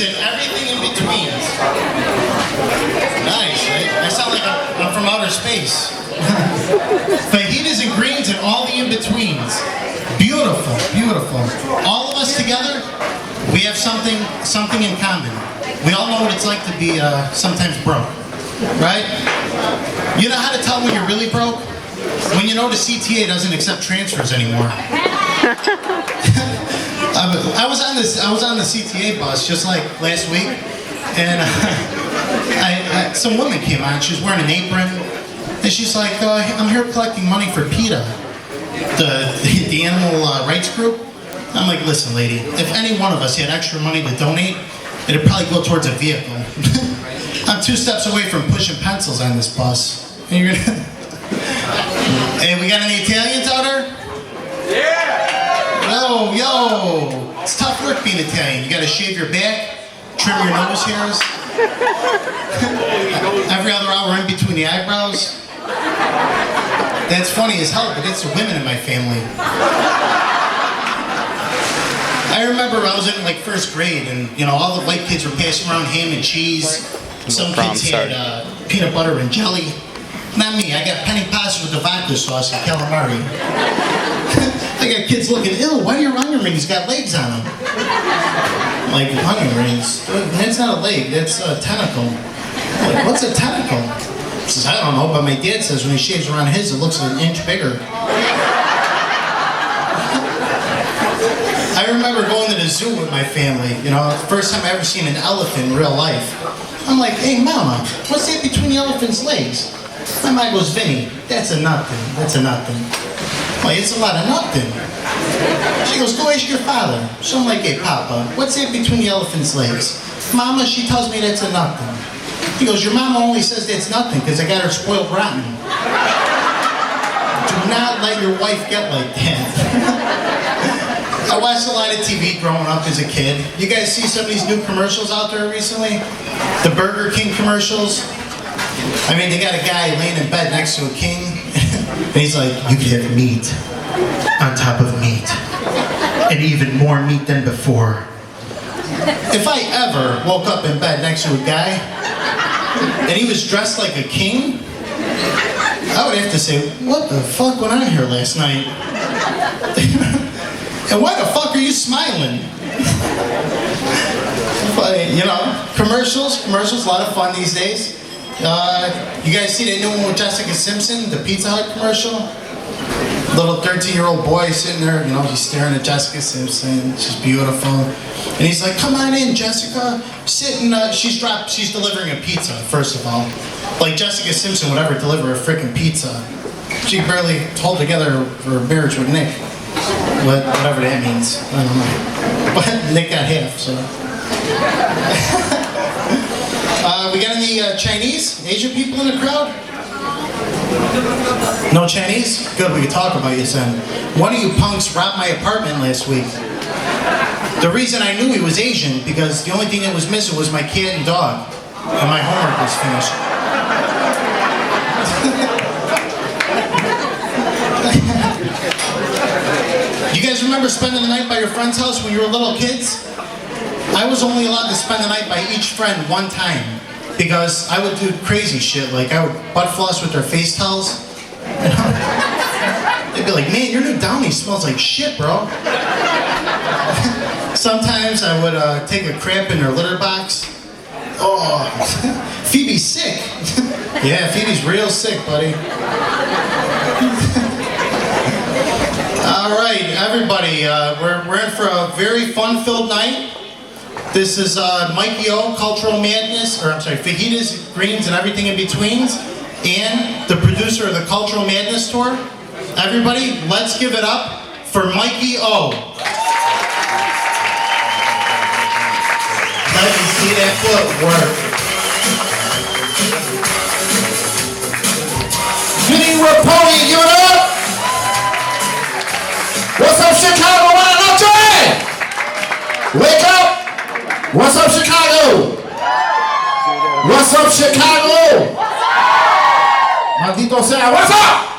and everything in between. Nice, right? I sound like I'm from outer space. Fajitas and greens and all the in-betweens. Beautiful, beautiful. All of us together, we have something in common. We all know what it's like to be sometimes broke, right? You know how to tell when you're really broke? When you know the CTA doesn't accept transfers anymore. I was on the CTA bus just like last week, and some woman came on. She was wearing an apron, and she's like, "I'm here collecting money for PETA, the animal rights group." I'm like, "Listen, lady, if any one of us had extra money to donate, it'd probably go towards a vehicle. I'm 2 steps away from pushing pencils on this bus." And you're gonna Hey, we got any Italians out there? Yeah! Yo! It's tough work being Italian. You gotta shave your back, trim your nose hairs. Every other hour in between the eyebrows. That's funny as hell, but it's the women in my family. I remember I was in like 1st grade, and you know all the white kids were passing around ham and cheese. Some kids had peanut butter and jelly. Not me. I got penny pasta with the vodka sauce and calamari. I got kids looking ill. Why do your onion rings got legs on them? Like onion rings? That's not a leg. That's a tentacle. Like, what's a tentacle? He says, I don't know, but my dad says when he shaves around his, it looks an inch bigger. I remember going to the zoo with my family. You know, the first time I ever seen an elephant in real life. I'm like, hey, mama, what's that between the elephant's legs? My mom goes, Vinny, that's a nothing. That's a nothing. Like, it's a lot of nothing. She goes, go ask your father. So I'm like, hey, Papa, what's that between the elephant's legs? Mama, she tells me that's a nothing. He goes, your mama only says that's nothing because I got her spoiled rotten. Do not let your wife get like that. I watched a lot of TV growing up as a kid. You guys see some of these new commercials out there recently? The Burger King commercials? I mean, they got a guy laying in bed next to a king, and he's like, you could have meat on top of meat, and even more meat than before. If I ever woke up in bed next to a guy, and he was dressed like a king, I would have to say, what the fuck went on here last night? And why the fuck are you smiling? But, you know, commercials, a lot of fun these days. You guys see that new one with Jessica Simpson, the Pizza Hut commercial? Little 13-year-old boy sitting there, you know, he's staring at Jessica Simpson. She's beautiful. And he's like, come on in, Jessica. Sit and, she's delivering a pizza, first of all. Like Jessica Simpson would ever deliver a freaking pizza. She barely held together her marriage with Nick. Whatever that means. I don't know. But Nick got half, so. We got any Chinese, Asian people in the crowd? No Chinese? Good, we can talk about you then. One of you punks robbed my apartment last week. The reason I knew he was Asian, because the only thing that was missing was my cat and dog. And my homework was finished. You guys remember spending the night by your friend's house when you were little kids? I was only allowed to spend the night by each friend one time because I would do crazy shit, like I would butt floss with their face towels. They'd be like, man, your new Downy smells like shit, bro. Sometimes I would take a crap in their litter box. Oh, Phoebe's sick. Yeah, Phoebe's real sick, buddy. All right, everybody, we're in for a very fun-filled night. This is Mikey O, Cultural Madness, or I'm sorry, Fajitas, Greens, and Everything in Betweens, and the producer of the Cultural Madness Tour. Everybody, let's give it up for Mikey O. Let me see that foot work. Vinny Rapoli, give it up! What's up, Chicago? Buenas noches! Wake up! What's up, Chicago? What's up, Chicago? Maldito sea, what's up?